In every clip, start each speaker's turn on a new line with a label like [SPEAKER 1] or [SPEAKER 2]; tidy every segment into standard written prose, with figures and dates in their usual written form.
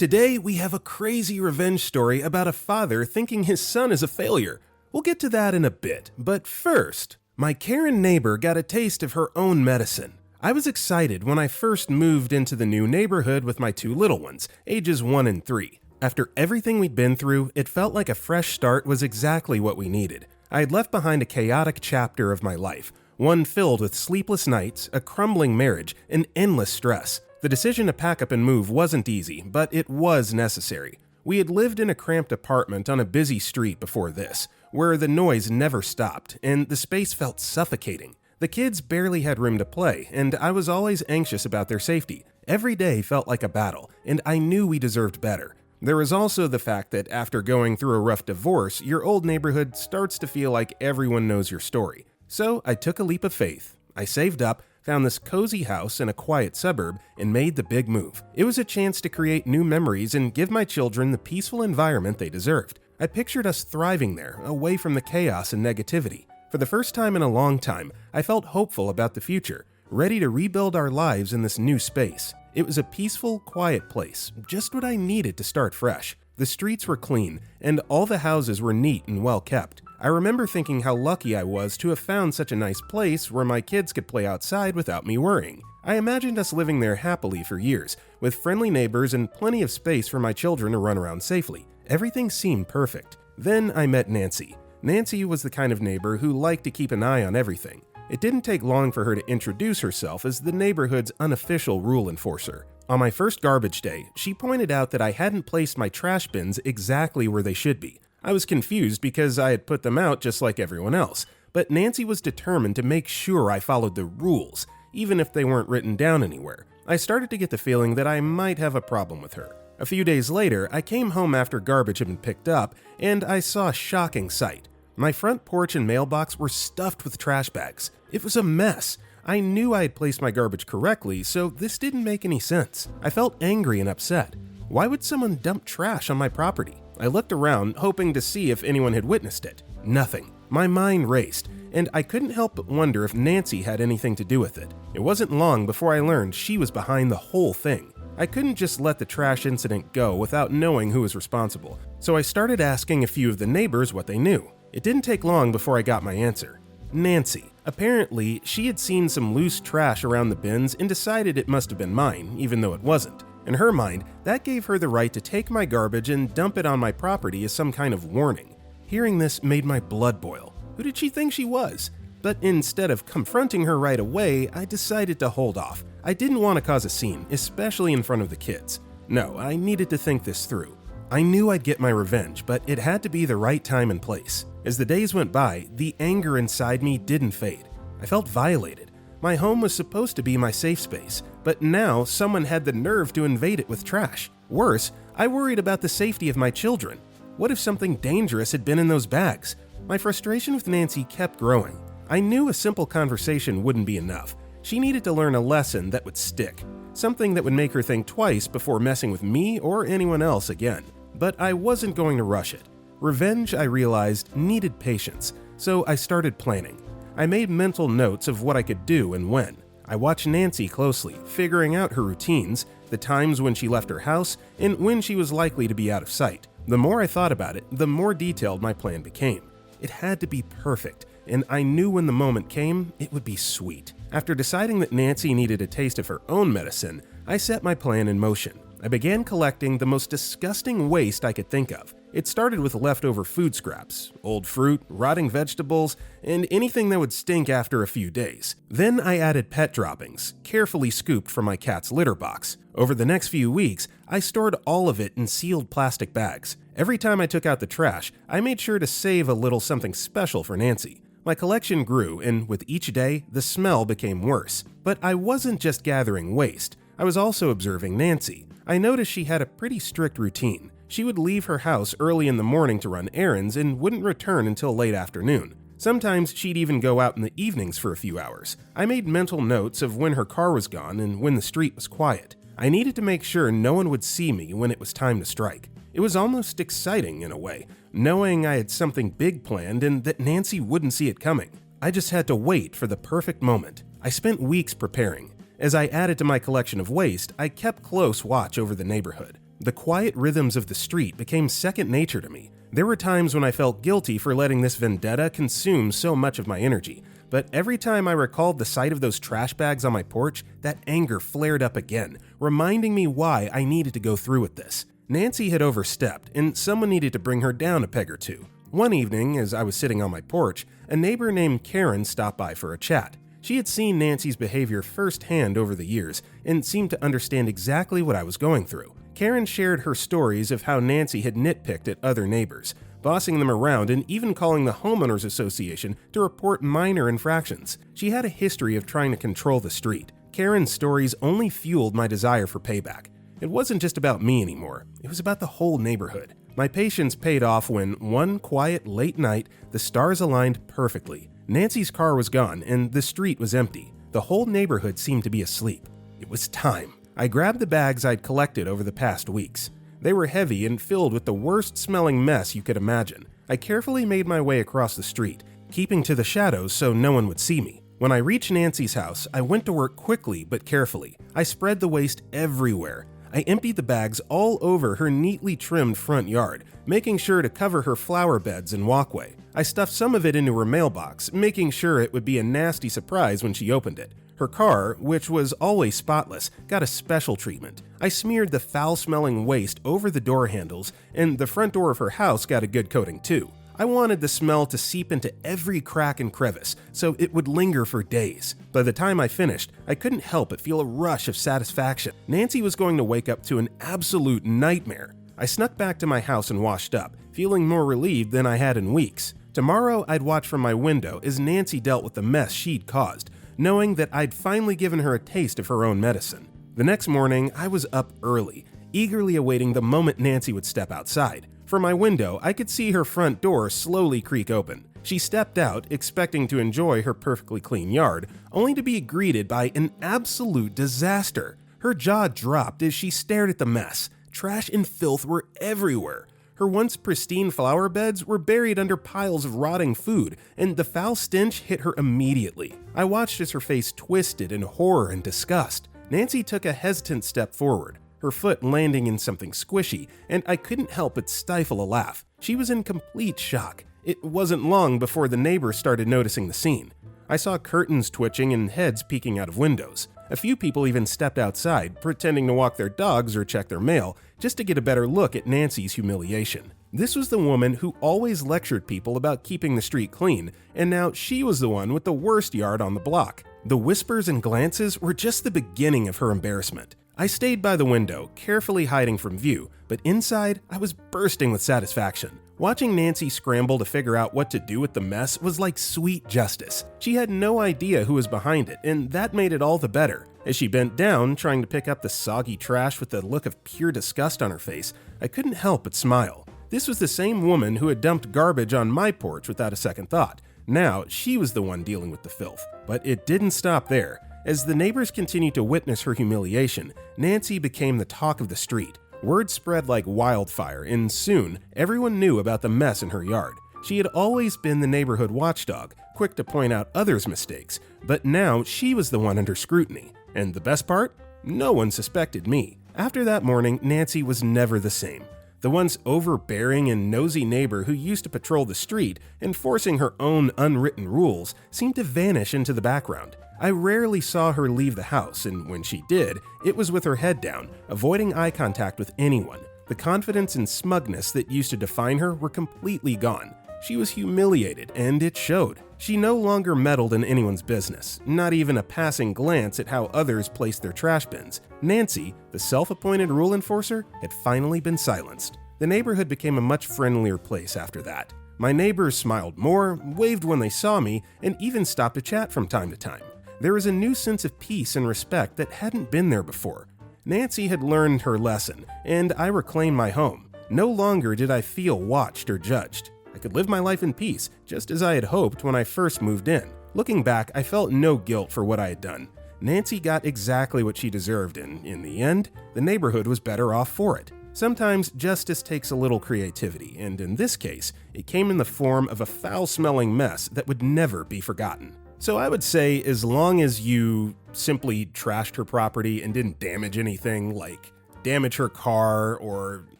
[SPEAKER 1] Today, we have a crazy revenge story about a father thinking his son is a failure. We'll get to that in a bit, but first, my Karen neighbor got a taste of her own medicine. I was excited when I first moved into the new neighborhood with my two little ones, ages 1 and 3. After everything we'd been through, it felt like a fresh start was exactly what we needed. I had left behind a chaotic chapter of my life, one filled with sleepless nights, a crumbling marriage, and endless stress. The decision to pack up and move wasn't easy, but it was necessary. We had lived in a cramped apartment on a busy street before this, where the noise never stopped, and the space felt suffocating. The kids barely had room to play, and I was always anxious about their safety. Every day felt like a battle, and I knew we deserved better. There was also the fact that after going through a rough divorce, your old neighborhood starts to feel like everyone knows your story. So I took a leap of faith. I saved up, found this cozy house in a quiet suburb, and made the big move. It was a chance to create new memories and give my children the peaceful environment they deserved. I pictured us thriving there, away from the chaos and negativity. For the first time in a long time, I felt hopeful about the future, ready to rebuild our lives in this new space. It was a peaceful, quiet place, just what I needed to start fresh. The streets were clean, and all the houses were neat and well kept. I remember thinking how lucky I was to have found such a nice place where my kids could play outside without me worrying. I imagined us living there happily for years, with friendly neighbors and plenty of space for my children to run around safely. Everything seemed perfect. Then I met Nancy. Nancy was the kind of neighbor who liked to keep an eye on everything. It didn't take long for her to introduce herself as the neighborhood's unofficial rule enforcer. On my first garbage day, she pointed out that I hadn't placed my trash bins exactly where they should be. I was confused because I had put them out just like everyone else, but Nancy was determined to make sure I followed the rules, even if they weren't written down anywhere. I started to get the feeling that I might have a problem with her. A few days later, I came home after garbage had been picked up, and I saw a shocking sight. My front porch and mailbox were stuffed with trash bags. It was a mess. I knew I had placed my garbage correctly, so this didn't make any sense. I felt angry and upset. Why would someone dump trash on my property? I looked around, hoping to see if anyone had witnessed it. Nothing. My mind raced, and I couldn't help but wonder if Nancy had anything to do with it. It wasn't long before I learned she was behind the whole thing. I couldn't just let the trash incident go without knowing who was responsible, so I started asking a few of the neighbors what they knew. It didn't take long before I got my answer. Nancy. Apparently, she had seen some loose trash around the bins and decided it must have been mine, even though it wasn't. In her mind, that gave her the right to take my garbage and dump it on my property as some kind of warning. Hearing this made my blood boil. Who did she think she was? But instead of confronting her right away, I decided to hold off. I didn't want to cause a scene, especially in front of the kids. No, I needed to think this through. I knew I'd get my revenge, but it had to be the right time and place. As the days went by, the anger inside me didn't fade. I felt violated. My home was supposed to be my safe space, but now someone had the nerve to invade it with trash. Worse, I worried about the safety of my children. What if something dangerous had been in those bags? My frustration with Nancy kept growing. I knew a simple conversation wouldn't be enough. She needed to learn a lesson that would stick, something that would make her think twice before messing with me or anyone else again. But I wasn't going to rush it. Revenge, I realized, needed patience, so I started planning. I made mental notes of what I could do and when. I watched Nancy closely, figuring out her routines, the times when she left her house, and when she was likely to be out of sight. The more I thought about it, the more detailed my plan became. It had to be perfect, and I knew when the moment came, it would be sweet. After deciding that Nancy needed a taste of her own medicine, I set my plan in motion. I began collecting the most disgusting waste I could think of. It started with leftover food scraps, old fruit, rotting vegetables, and anything that would stink after a few days. Then I added pet droppings, carefully scooped from my cat's litter box. Over the next few weeks, I stored all of it in sealed plastic bags. Every time I took out the trash, I made sure to save a little something special for Nancy. My collection grew, and with each day, the smell became worse. But I wasn't just gathering waste. I was also observing Nancy. I noticed she had a pretty strict routine. She would leave her house early in the morning to run errands and wouldn't return until late afternoon. Sometimes she'd even go out in the evenings for a few hours. I made mental notes of when her car was gone and when the street was quiet. I needed to make sure no one would see me when it was time to strike. It was almost exciting in a way, knowing I had something big planned and that Nancy wouldn't see it coming. I just had to wait for the perfect moment. I spent weeks preparing. As I added to my collection of waste, I kept close watch over the neighborhood. The quiet rhythms of the street became second nature to me. There were times when I felt guilty for letting this vendetta consume so much of my energy, but every time I recalled the sight of those trash bags on my porch, that anger flared up again, reminding me why I needed to go through with this. Nancy had overstepped, and someone needed to bring her down a peg or two. One evening, as I was sitting on my porch, a neighbor named Karen stopped by for a chat. She had seen Nancy's behavior firsthand over the years and seemed to understand exactly what I was going through. Karen shared her stories of how Nancy had nitpicked at other neighbors, bossing them around and even calling the homeowners association to report minor infractions. She had a history of trying to control the street. Karen's stories only fueled my desire for payback. It wasn't just about me anymore, it was about the whole neighborhood. My patience paid off when, one quiet late night, the stars aligned perfectly. Nancy's car was gone and the street was empty. The whole neighborhood seemed to be asleep. It was time. I grabbed the bags I'd collected over the past weeks. They were heavy and filled with the worst-smelling mess you could imagine. I carefully made my way across the street, keeping to the shadows so no one would see me. When I reached Nancy's house, I went to work quickly but carefully. I spread the waste everywhere. I emptied the bags all over her neatly trimmed front yard, making sure to cover her flower beds and walkway. I stuffed some of it into her mailbox, making sure it would be a nasty surprise when she opened it. Her car, which was always spotless, got a special treatment. I smeared the foul-smelling waste over the door handles, and the front door of her house got a good coating too. I wanted the smell to seep into every crack and crevice, so it would linger for days. By the time I finished, I couldn't help but feel a rush of satisfaction. Nancy was going to wake up to an absolute nightmare. I snuck back to my house and washed up, feeling more relieved than I had in weeks. Tomorrow, I'd watch from my window as Nancy dealt with the mess she'd caused, knowing that I'd finally given her a taste of her own medicine. The next morning, I was up early, eagerly awaiting the moment Nancy would step outside. From my window, I could see her front door slowly creak open. She stepped out, expecting to enjoy her perfectly clean yard, only to be greeted by an absolute disaster. Her jaw dropped as she stared at the mess. Trash and filth were everywhere. Her once pristine flower beds were buried under piles of rotting food, and the foul stench hit her immediately. I watched as her face twisted in horror and disgust. Nancy took a hesitant step forward, her foot landing in something squishy, and I couldn't help but stifle a laugh. She was in complete shock. It wasn't long before the neighbors started noticing the scene. I saw curtains twitching and heads peeking out of windows. A few people even stepped outside, pretending to walk their dogs or check their mail, just to get a better look at Nancy's humiliation. This was the woman who always lectured people about keeping the street clean, and now she was the one with the worst yard on the block. The whispers and glances were just the beginning of her embarrassment. I stayed by the window, carefully hiding from view, but inside, I was bursting with satisfaction. Watching Nancy scramble to figure out what to do with the mess was like sweet justice. She had no idea who was behind it, and that made it all the better. As she bent down, trying to pick up the soggy trash with a look of pure disgust on her face, I couldn't help but smile. This was the same woman who had dumped garbage on my porch without a second thought. Now, she was the one dealing with the filth. But it didn't stop there. As the neighbors continued to witness her humiliation, Nancy became the talk of the street. Word spread like wildfire, and soon, everyone knew about the mess in her yard. She had always been the neighborhood watchdog, quick to point out others' mistakes, but now she was the one under scrutiny. And the best part? No one suspected me. After that morning, Nancy was never the same. The once overbearing and nosy neighbor who used to patrol the street, enforcing her own unwritten rules, seemed to vanish into the background. I rarely saw her leave the house, and when she did, it was with her head down, avoiding eye contact with anyone. The confidence and smugness that used to define her were completely gone. She was humiliated, and it showed. She no longer meddled in anyone's business, not even a passing glance at how others placed their trash bins. Nancy, the self-appointed rule enforcer, had finally been silenced. The neighborhood became a much friendlier place after that. My neighbors smiled more, waved when they saw me, and even stopped to chat from time to time. There was a new sense of peace and respect that hadn't been there before. Nancy had learned her lesson, and I reclaimed my home. No longer did I feel watched or judged. I could live my life in peace, just as I had hoped when I first moved in. Looking back, I felt no guilt for what I had done. Nancy got exactly what she deserved, and in the end, the neighborhood was better off for it. Sometimes justice takes a little creativity, and in this case, it came in the form of a foul-smelling mess that would never be forgotten. So I would say as long as you simply trashed her property and didn't damage anything like damage her car or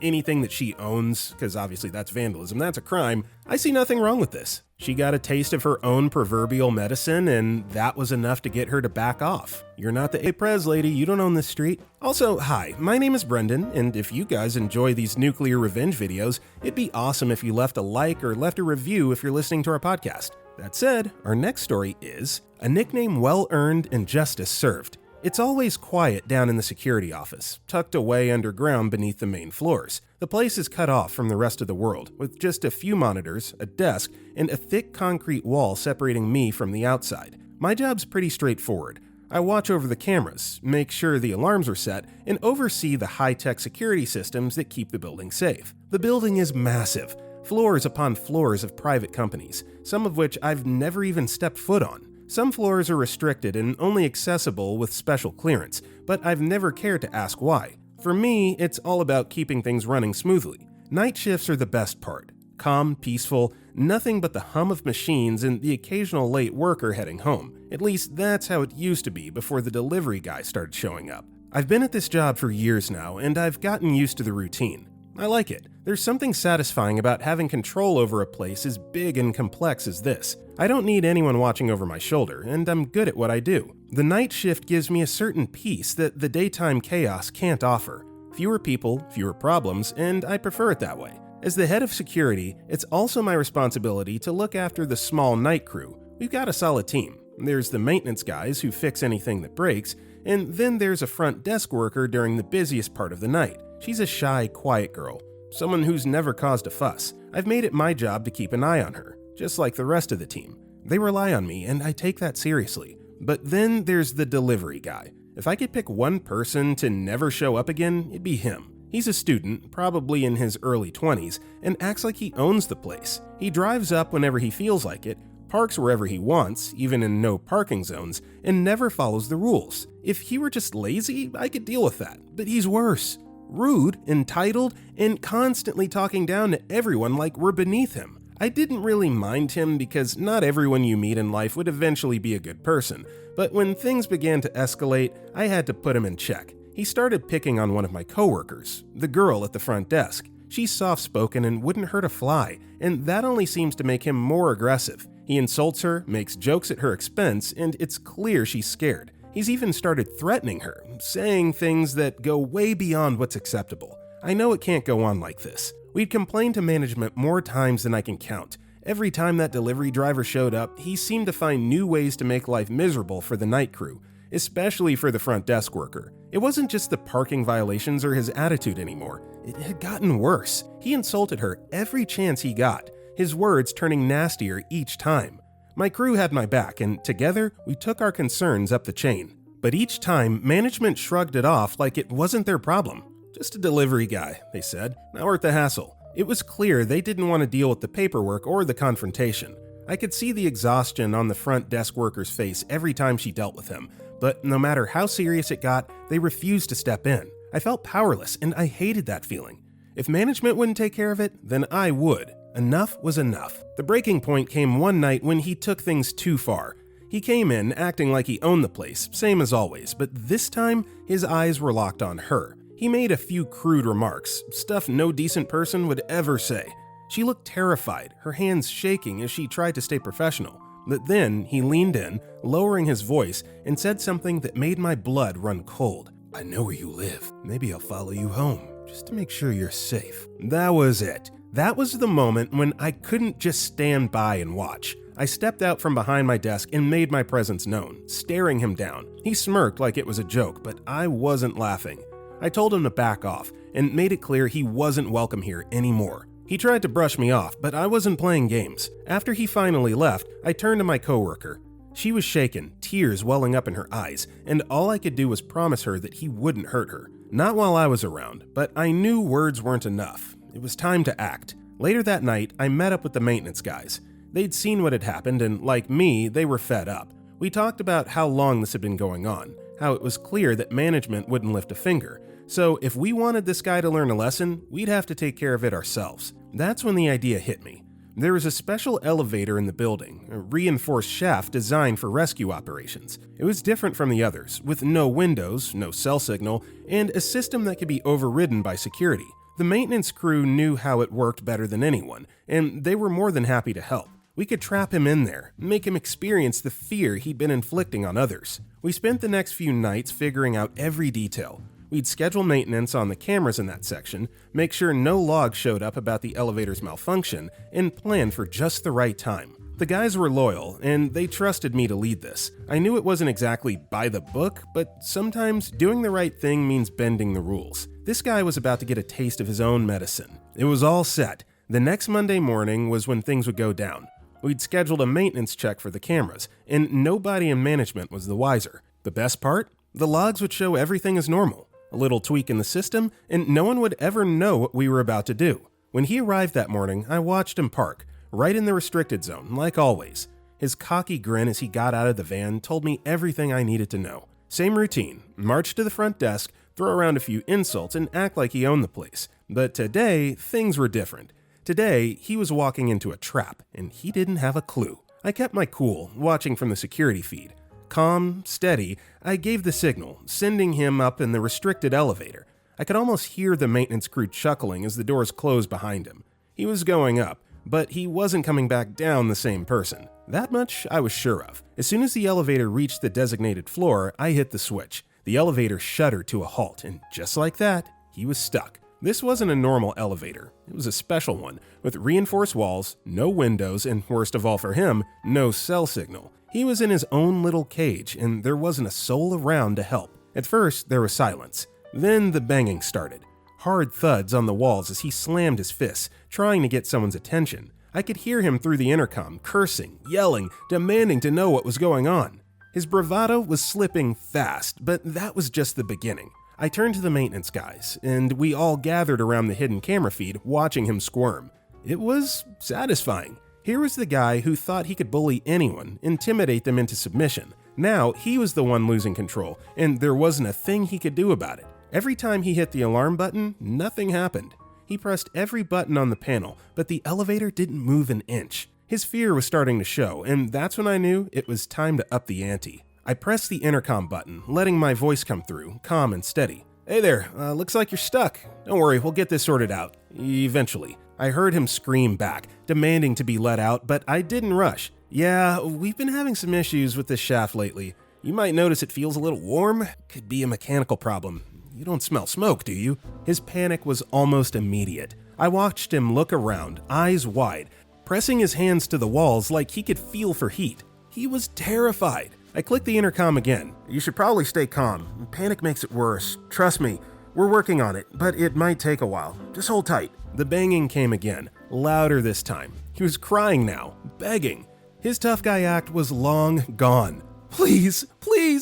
[SPEAKER 1] anything that she owns, because obviously that's vandalism, that's a crime, I see nothing wrong with this. She got a taste of her own proverbial medicine, and that was enough to get her to back off. You're not the A-Prez lady, you don't own this street. Also, hi, my name is Brendan, and if you guys enjoy these Nuclear Revenge videos, it'd be awesome if you left a like or left a review if you're listening to our podcast. That said, our next story is A Nickname Well Earned and Justice Served. It's always quiet down in the security office, tucked away underground beneath the main floors. The place is cut off from the rest of the world, with just a few monitors, a desk, and a thick concrete wall separating me from the outside. My job's pretty straightforward. I watch over the cameras, make sure the alarms are set, and oversee the high-tech security systems that keep the building safe. The building is massive, floors upon floors of private companies, some of which I've never even stepped foot on. Some floors are restricted and only accessible with special clearance, but I've never cared to ask why. For me, it's all about keeping things running smoothly. Night shifts are the best part. Calm, peaceful, nothing but the hum of machines and the occasional late worker heading home. At least that's how it used to be before the delivery guy started showing up. I've been at this job for years now, and I've gotten used to the routine. I like it. There's something satisfying about having control over a place as big and complex as this. I don't need anyone watching over my shoulder, and I'm good at what I do. The night shift gives me a certain peace that the daytime chaos can't offer. Fewer people, fewer problems, and I prefer it that way. As the head of security, it's also my responsibility to look after the small night crew. We've got a solid team. There's the maintenance guys who fix anything that breaks, and then there's a front desk worker during the busiest part of the night. She's a shy, quiet girl, someone who's never caused a fuss. I've made it my job to keep an eye on her, just like the rest of the team. They rely on me, and I take that seriously. But then there's the delivery guy. If I could pick one person to never show up again, it'd be him. He's a student, probably in his early 20s, and acts like he owns the place. He drives up whenever he feels like it, parks wherever he wants, even in no parking zones, and never follows the rules. If he were just lazy, I could deal with that, but he's worse. Rude, entitled, and constantly talking down to everyone like we're beneath him. I didn't really mind him because not everyone you meet in life would eventually be a good person, but when things began to escalate, I had to put him in check. He started picking on one of my coworkers, the girl at the front desk. She's soft-spoken and wouldn't hurt a fly, and that only seems to make him more aggressive. He insults her, makes jokes at her expense, and it's clear she's scared. He's even started threatening her, saying things that go way beyond what's acceptable. I know it can't go on like this. We'd complained to management more times than I can count. Every time that delivery driver showed up, he seemed to find new ways to make life miserable for the night crew, especially for the front desk worker. It wasn't just the parking violations or his attitude anymore. It had gotten worse. He insulted her every chance he got, his words turning nastier each time. My crew had my back, and together, we took our concerns up the chain. But each time, management shrugged it off like it wasn't their problem. Just a delivery guy, they said, not worth the hassle. It was clear they didn't want to deal with the paperwork or the confrontation. I could see the exhaustion on the front desk worker's face every time she dealt with him, but no matter how serious it got, they refused to step in. I felt powerless, and I hated that feeling. If management wouldn't take care of it, then I would. Enough was enough. The breaking point came one night when he took things too far. He came in acting like he owned the place, same as always, but this time his eyes were locked on her. He made a few crude remarks, stuff no decent person would ever say. She looked terrified, her hands shaking as she tried to stay professional. But then he leaned in, lowering his voice, and said something that made my blood run cold. "I know where you live. Maybe I'll follow you home, just to make sure you're safe." That was it. That was the moment when I couldn't just stand by and watch. I stepped out from behind my desk and made my presence known, staring him down. He smirked like it was a joke, but I wasn't laughing. I told him to back off and made it clear he wasn't welcome here anymore. He tried to brush me off, but I wasn't playing games. After he finally left, I turned to my coworker. She was shaken, tears welling up in her eyes, and all I could do was promise her that he wouldn't hurt her. Not while I was around, but I knew words weren't enough. It was time to act. Later that night, I met up with the maintenance guys. They'd seen what had happened, and like me, they were fed up. We talked about how long this had been going on, how it was clear that management wouldn't lift a finger. So if we wanted this guy to learn a lesson, we'd have to take care of it ourselves. That's when the idea hit me. There was a special elevator in the building, a reinforced shaft designed for rescue operations. It was different from the others, with no windows, no cell signal, and a system that could be overridden by security. The maintenance crew knew how it worked better than anyone, and they were more than happy to help. We could trap him in there, make him experience the fear he'd been inflicting on others. We spent the next few nights figuring out every detail. We'd schedule maintenance on the cameras in that section, make sure no logs showed up about the elevator's malfunction, and plan for just the right time. The guys were loyal, and they trusted me to lead this. I knew it wasn't exactly by the book, but sometimes doing the right thing means bending the rules. This guy was about to get a taste of his own medicine. It was all set. The next Monday morning was when things would go down. We'd scheduled a maintenance check for the cameras, and nobody in management was the wiser. The best part? The logs would show everything as normal. A little tweak in the system, and no one would ever know what we were about to do. When he arrived that morning, I watched him park, right in the restricted zone, like always. His cocky grin as he got out of the van told me everything I needed to know. Same routine, march to the front desk, throw around a few insults, and act like he owned the place. But today, things were different. Today, he was walking into a trap, and he didn't have a clue. I kept my cool, watching from the security feed. Calm, steady, I gave the signal, sending him up in the restricted elevator. I could almost hear the maintenance crew chuckling as the doors closed behind him. He was going up, but he wasn't coming back down the same person. That much I was sure of. As soon as the elevator reached the designated floor, I hit the switch. The elevator shuddered to a halt, and just like that, he was stuck. This wasn't a normal elevator. It was a special one, with reinforced walls, no windows, and worst of all for him, no cell signal. He was in his own little cage, and there wasn't a soul around to help. At first, there was silence. Then the banging started. Hard thuds on the walls as he slammed his fists, trying to get someone's attention. I could hear him through the intercom, cursing, yelling, demanding to know what was going on. His bravado was slipping fast, but that was just the beginning. I turned to the maintenance guys, and we all gathered around the hidden camera feed, watching him squirm. It was satisfying. Here was the guy who thought he could bully anyone, intimidate them into submission. Now he was the one losing control, and there wasn't a thing he could do about it. Every time he hit the alarm button, nothing happened. He pressed every button on the panel, but the elevator didn't move an inch. His fear was starting to show, and that's when I knew it was time to up the ante. I pressed the intercom button, letting my voice come through, calm and steady. "Hey there, looks like you're stuck. Don't worry, we'll get this sorted out. Eventually." I heard him scream back, demanding to be let out, but I didn't rush. "Yeah, we've been having some issues with this shaft lately. You might notice it feels a little warm. Could be a mechanical problem. You don't smell smoke, do you?" His panic was almost immediate. I watched him look around, eyes wide, pressing his hands to the walls like he could feel for heat. He was terrified. I clicked the intercom again. "You should probably stay calm. Panic makes it worse. Trust me, we're working on it, but it might take a while. Just hold tight." The banging came again, louder this time. He was crying now, begging. His tough guy act was long gone. Please,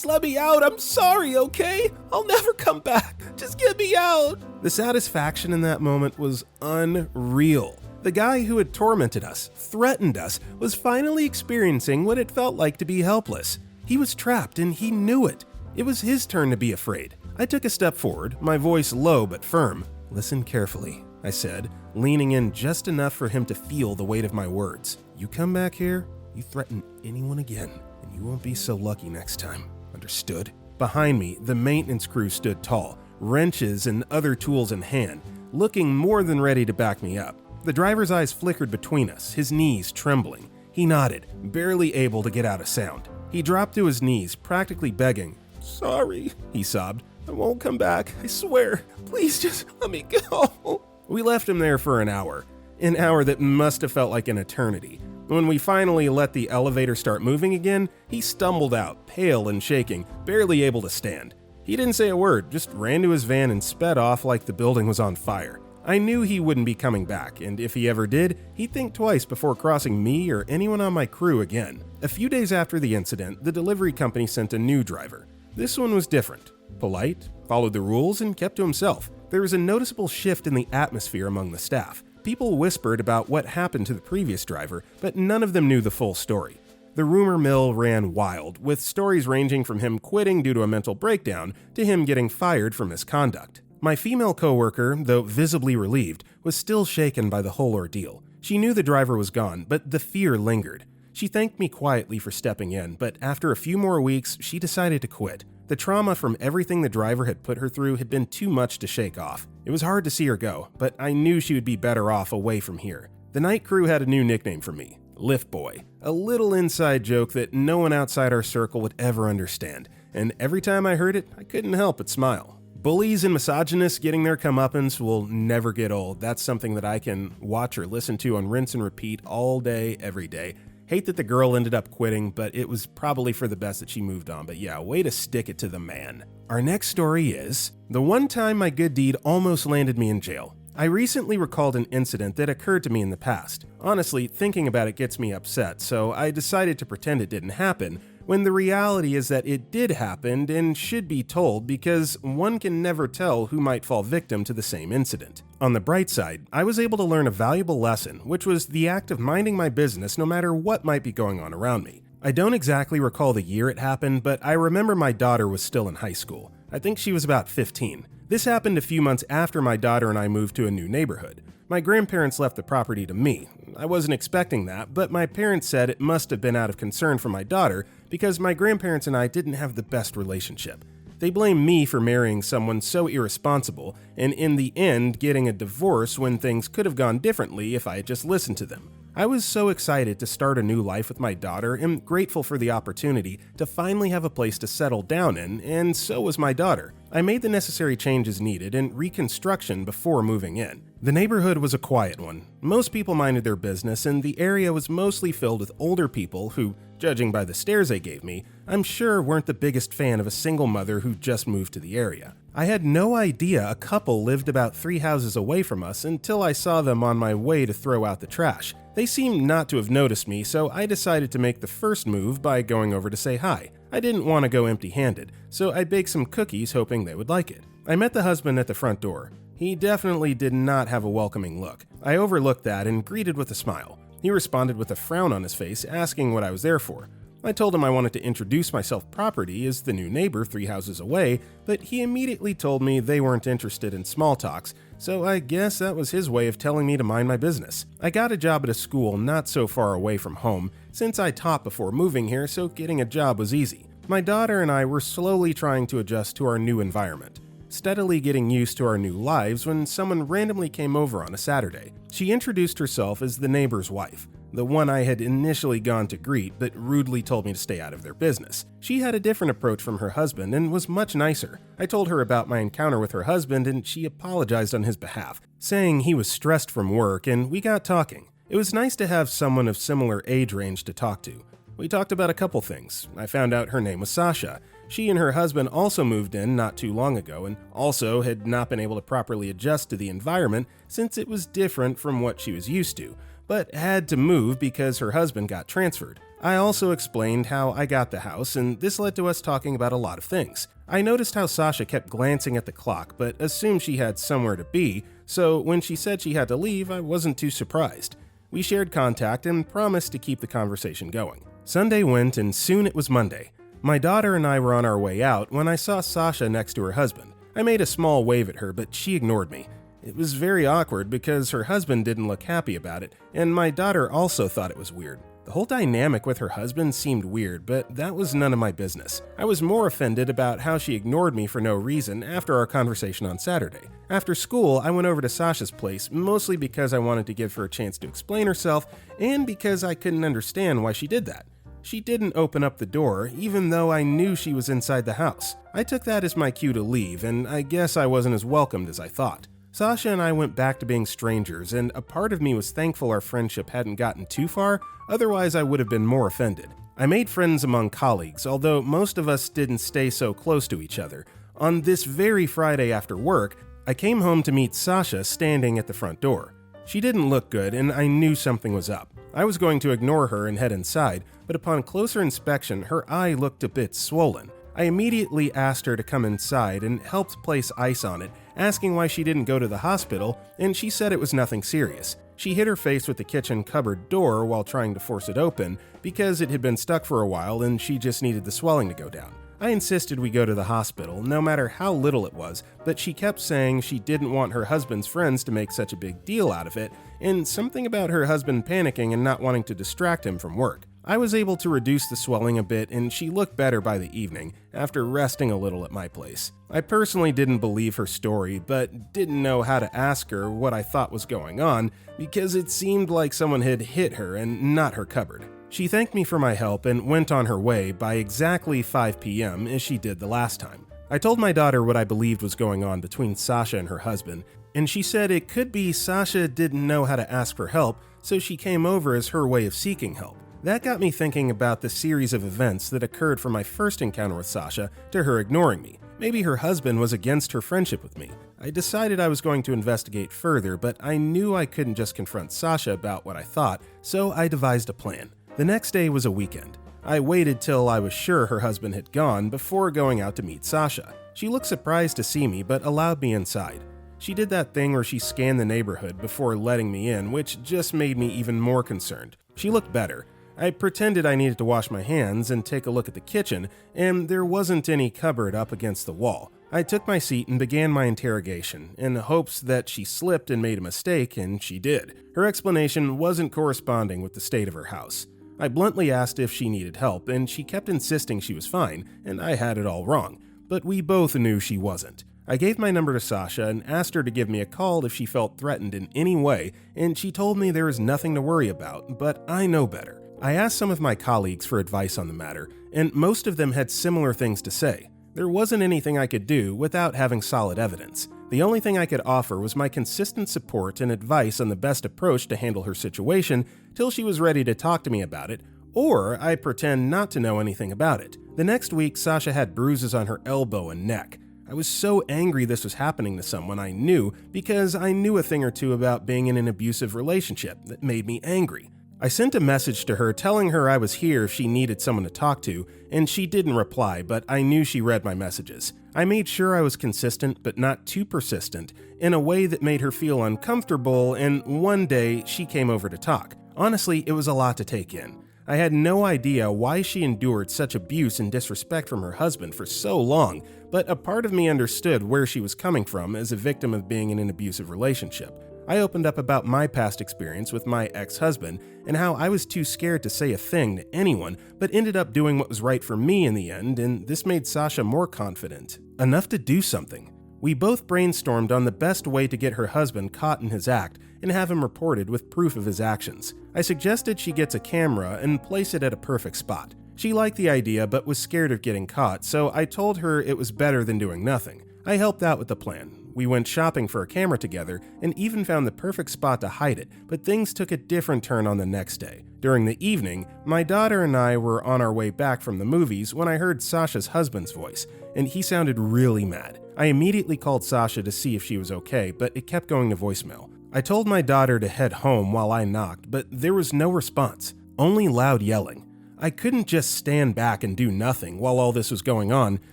[SPEAKER 1] let me out. I'm sorry, okay? I'll never come back. Just get me out." The satisfaction in that moment was unreal. The guy who had tormented us, threatened us, was finally experiencing what it felt like to be helpless. He was trapped and he knew it. It was his turn to be afraid. I took a step forward, my voice low but firm. "Listen carefully," I said, leaning in just enough for him to feel the weight of my words. "You come back here, you threaten anyone again, and you won't be so lucky next time. Understood?" Behind me, the maintenance crew stood tall, wrenches and other tools in hand, looking more than ready to back me up. The driver's eyes flickered between us, his knees trembling. He nodded, barely able to get out a sound. He dropped to his knees, practically begging. "Sorry," he sobbed. "I won't come back, I swear. Please just let me go." We left him there for an hour that must have felt like an eternity. When we finally let the elevator start moving again, he stumbled out, pale and shaking, barely able to stand. He didn't say a word, just ran to his van and sped off like the building was on fire. I knew he wouldn't be coming back, and if he ever did, he'd think twice before crossing me or anyone on my crew again. A few days after the incident, the delivery company sent a new driver. This one was different. Polite, followed the rules, and kept to himself. There was a noticeable shift in the atmosphere among the staff. People whispered about what happened to the previous driver, but none of them knew the full story. The rumor mill ran wild, with stories ranging from him quitting due to a mental breakdown to him getting fired for misconduct. My female coworker, though visibly relieved, was still shaken by the whole ordeal. She knew the driver was gone, but the fear lingered. She thanked me quietly for stepping in, but after a few more weeks, she decided to quit. The trauma from everything the driver had put her through had been too much to shake off. It was hard to see her go, but I knew she would be better off away from here. The night crew had a new nickname for me, Lift Boy, a little inside joke that no one outside our circle would ever understand, and every time I heard it, I couldn't help but smile. Bullies and misogynists getting their comeuppance will never get old. That's something that I can watch or listen to on rinse and repeat all day, every day. Hate that the girl ended up quitting, but it was probably for the best that she moved on. But yeah, way to stick it to the man. Our next story is the one time my good deed almost landed me in jail. I recently recalled an incident that occurred to me in the past. Honestly, thinking about it gets me upset, so I decided to pretend it didn't happen, when the reality is that it did happen and should be told because one can never tell who might fall victim to the same incident. On the bright side, I was able to learn a valuable lesson, which was the act of minding my business no matter what might be going on around me. I don't exactly recall the year it happened, but I remember my daughter was still in high school. I think she was about 15. This happened a few months after my daughter and I moved to a new neighborhood. My grandparents left the property to me. I wasn't expecting that, but my parents said it must have been out of concern for my daughter because my grandparents and I didn't have the best relationship. They blamed me for marrying someone so irresponsible and in the end getting a divorce when things could have gone differently if I had just listened to them. I was so excited to start a new life with my daughter and grateful for the opportunity to finally have a place to settle down in, and so was my daughter. I made the necessary changes needed and reconstruction before moving in. The neighborhood was a quiet one. Most people minded their business, and the area was mostly filled with older people who, judging by the stares they gave me, I'm sure weren't the biggest fan of a single mother who just moved to the area. I had no idea a couple lived about 3 houses away from us until I saw them on my way to throw out the trash. They seemed not to have noticed me, so I decided to make the first move by going over to say hi. I didn't want to go empty-handed, so I baked some cookies hoping they would like it. I met the husband at the front door. He definitely did not have a welcoming look. I overlooked that and greeted with a smile. He responded with a frown on his face, asking what I was there for. I told him I wanted to introduce myself properly as the new neighbor 3 houses away, but he immediately told me they weren't interested in small talks, so I guess that was his way of telling me to mind my business. I got a job at a school not so far away from home, since I taught before moving here, so getting a job was easy. My daughter and I were slowly trying to adjust to our new environment, steadily getting used to our new lives when someone randomly came over on a Saturday. She introduced herself as the neighbor's wife, the one I had initially gone to greet but rudely told me to stay out of their business. She had a different approach from her husband and was much nicer. I told her about my encounter with her husband and she apologized on his behalf, saying he was stressed from work, and we got talking. It was nice to have someone of similar age range to talk to. We talked about a couple things. I found out her name was Sasha. She and her husband also moved in not too long ago and also had not been able to properly adjust to the environment since it was different from what she was used to, but had to move because her husband got transferred. I also explained how I got the house, and this led to us talking about a lot of things. I noticed how Sasha kept glancing at the clock, but assumed she had somewhere to be, so when she said she had to leave, I wasn't too surprised. We shared contact and promised to keep the conversation going. Sunday went, and soon it was Monday. My daughter and I were on our way out when I saw Sasha next to her husband. I made a small wave at her, but she ignored me. It was very awkward because her husband didn't look happy about it, and my daughter also thought it was weird. The whole dynamic with her husband seemed weird, but that was none of my business. I was more offended about how she ignored me for no reason after our conversation on Saturday. After school, I went over to Sasha's place, mostly because I wanted to give her a chance to explain herself, and because I couldn't understand why she did that. She didn't open up the door, even though I knew she was inside the house. I took that as my cue to leave, and I guess I wasn't as welcomed as I thought. Sasha and I went back to being strangers, and a part of me was thankful our friendship hadn't gotten too far, otherwise I would have been more offended. I made friends among colleagues, although most of us didn't stay so close to each other. On this very Friday after work, I came home to meet Sasha standing at the front door. She didn't look good, and I knew something was up. I was going to ignore her and head inside, but upon closer inspection, her eye looked a bit swollen. I immediately asked her to come inside and helped place ice on it, asking why she didn't go to the hospital, and she said it was nothing serious. She hit her face with the kitchen cupboard door while trying to force it open because it had been stuck for a while and she just needed the swelling to go down. I insisted we go to the hospital, no matter how little it was, but she kept saying she didn't want her husband's friends to make such a big deal out of it, and something about her husband panicking and not wanting to distract him from work. I was able to reduce the swelling a bit, and she looked better by the evening, after resting a little at my place. I personally didn't believe her story, but didn't know how to ask her what I thought was going on, because it seemed like someone had hit her and not her cupboard. She thanked me for my help and went on her way by exactly 5 p.m. as she did the last time. I told my daughter what I believed was going on between Sasha and her husband, and she said it could be Sasha didn't know how to ask for help, so she came over as her way of seeking help. That got me thinking about the series of events that occurred from my first encounter with Sasha to her ignoring me. Maybe her husband was against her friendship with me. I decided I was going to investigate further, but I knew I couldn't just confront Sasha about what I thought, so I devised a plan. The next day was a weekend. I waited till I was sure her husband had gone before going out to meet Sasha. She looked surprised to see me, but allowed me inside. She did that thing where she scanned the neighborhood before letting me in, which just made me even more concerned. She looked better. I pretended I needed to wash my hands and take a look at the kitchen, and there wasn't any cupboard up against the wall. I took my seat and began my interrogation, in hopes that she slipped and made a mistake, and she did. Her explanation wasn't corresponding with the state of her house. I bluntly asked if she needed help, and she kept insisting she was fine, and I had it all wrong. But we both knew she wasn't. I gave my number to Sasha and asked her to give me a call if she felt threatened in any way, and she told me there is nothing to worry about, but I know better. I asked some of my colleagues for advice on the matter, and most of them had similar things to say. There wasn't anything I could do without having solid evidence. The only thing I could offer was my consistent support and advice on the best approach to handle her situation till she was ready to talk to me about it, or I pretend not to know anything about it. The next week, Sasha had bruises on her elbow and neck. I was so angry this was happening to someone I knew because I knew a thing or two about being in an abusive relationship that made me angry. I sent a message to her telling her I was here if she needed someone to talk to, and she didn't reply, but I knew she read my messages. I made sure I was consistent but not too persistent, in a way that made her feel uncomfortable, and one day she came over to talk. Honestly, it was a lot to take in. I had no idea why she endured such abuse and disrespect from her husband for so long, but a part of me understood where she was coming from as a victim of being in an abusive relationship. I opened up about my past experience with my ex-husband and how I was too scared to say a thing to anyone, but ended up doing what was right for me in the end, and this made Sasha more confident, enough to do something. We both brainstormed on the best way to get her husband caught in his act and have him reported with proof of his actions. I suggested she gets a camera and place it at a perfect spot. She liked the idea but was scared of getting caught, so I told her it was better than doing nothing. I helped out with the plan. We went shopping for a camera together and even found the perfect spot to hide it, but things took a different turn on the next day. During the evening, my daughter and I were on our way back from the movies when I heard Sasha's husband's voice, and he sounded really mad. I immediately called Sasha to see if she was okay, but it kept going to voicemail. I told my daughter to head home while I knocked, but there was no response, only loud yelling. I couldn't just stand back and do nothing while all this was going on,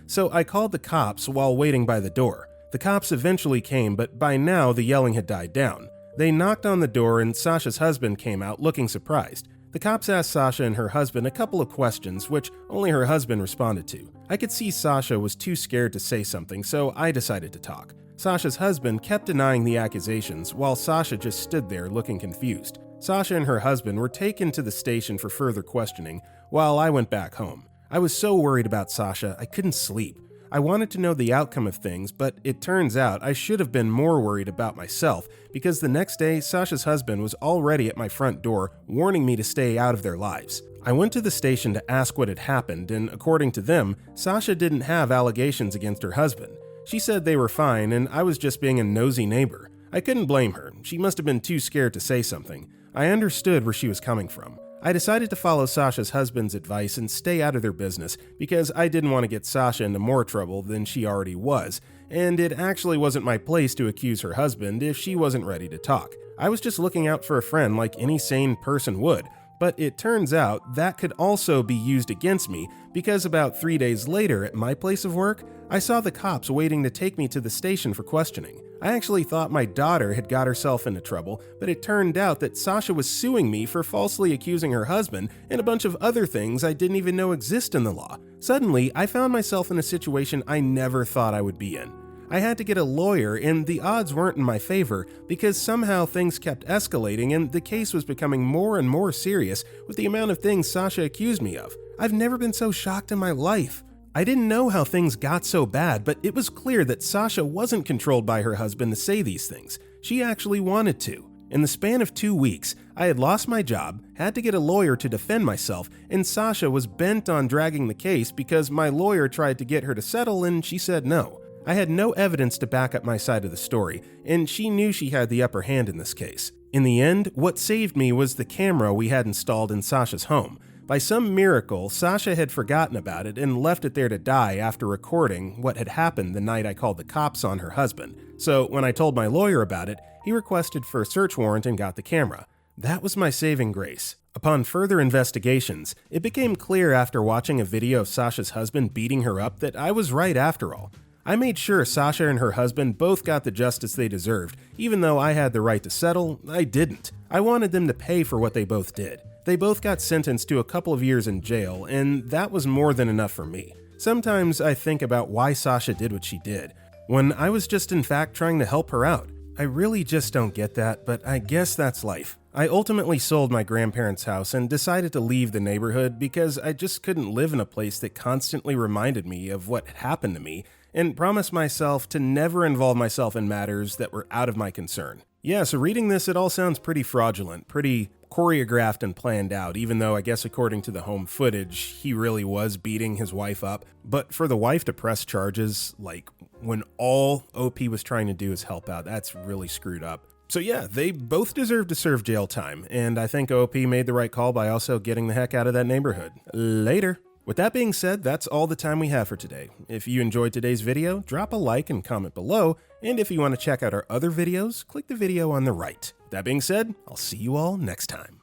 [SPEAKER 1] so I called the cops while waiting by the door. The cops eventually came, but by now the yelling had died down. They knocked on the door and Sasha's husband came out looking surprised. The cops asked Sasha and her husband a couple of questions, which only her husband responded to. I could see Sasha was too scared to say something, so I decided to talk. Sasha's husband kept denying the accusations, while Sasha just stood there looking confused. Sasha and her husband were taken to the station for further questioning, while I went back home. I was so worried about Sasha, I couldn't sleep. I wanted to know the outcome of things, but it turns out I should have been more worried about myself, because the next day, Sasha's husband was already at my front door, warning me to stay out of their lives. I went to the station to ask what had happened, and according to them, Sasha didn't have allegations against her husband. She said they were fine, and I was just being a nosy neighbor. I couldn't blame her. She must have been too scared to say something. I understood where she was coming from. I decided to follow Sasha's husband's advice and stay out of their business because I didn't want to get Sasha into more trouble than she already was, and it actually wasn't my place to accuse her husband if she wasn't ready to talk. I was just looking out for a friend like any sane person would, but it turns out that could also be used against me because about 3 days later at my place of work, I saw the cops waiting to take me to the station for questioning. I actually thought my daughter had got herself into trouble, but it turned out that Sasha was suing me for falsely accusing her husband and a bunch of other things I didn't even know exist in the law. Suddenly, I found myself in a situation I never thought I would be in. I had to get a lawyer, and the odds weren't in my favor because somehow things kept escalating and the case was becoming more and more serious with the amount of things Sasha accused me of. I've never been so shocked in my life. I didn't know how things got so bad, but it was clear that Sasha wasn't controlled by her husband to say these things. She actually wanted to. In the span of 2 weeks, I had lost my job, had to get a lawyer to defend myself, and Sasha was bent on dragging the case because my lawyer tried to get her to settle and she said no. I had no evidence to back up my side of the story, and she knew she had the upper hand in this case. In the end, what saved me was the camera we had installed in Sasha's home. By some miracle, Sasha had forgotten about it and left it there to die after recording what had happened the night I called the cops on her husband. So when I told my lawyer about it, he requested for a search warrant and got the camera. That was my saving grace. Upon further investigations, it became clear after watching a video of Sasha's husband beating her up that I was right after all. I made sure Sasha and her husband both got the justice they deserved. Even though I had the right to settle, I didn't. I wanted them to pay for what they both did. They both got sentenced to a couple of years in jail, and that was more than enough for me. Sometimes I think about why Sasha did what she did, when I was just in fact trying to help her out. I really just don't get that, but I guess that's life. I ultimately sold my grandparents' house and decided to leave the neighborhood because I just couldn't live in a place that constantly reminded me of what had happened to me, and promised myself to never involve myself in matters that were out of my concern. Yeah, so reading this, it all sounds pretty fraudulent, pretty choreographed and planned out, even though I guess according to the home footage, he really was beating his wife up. But for the wife to press charges, like when all OP was trying to do is help out, that's really screwed up. So yeah, they both deserve to serve jail time, and I think OP made the right call by also getting the heck out of that neighborhood. Later. With that being said, that's all the time we have for today. If you enjoyed today's video, drop a like and comment below, and if you want to check out our other videos, click the video on the right. That being said, I'll see you all next time.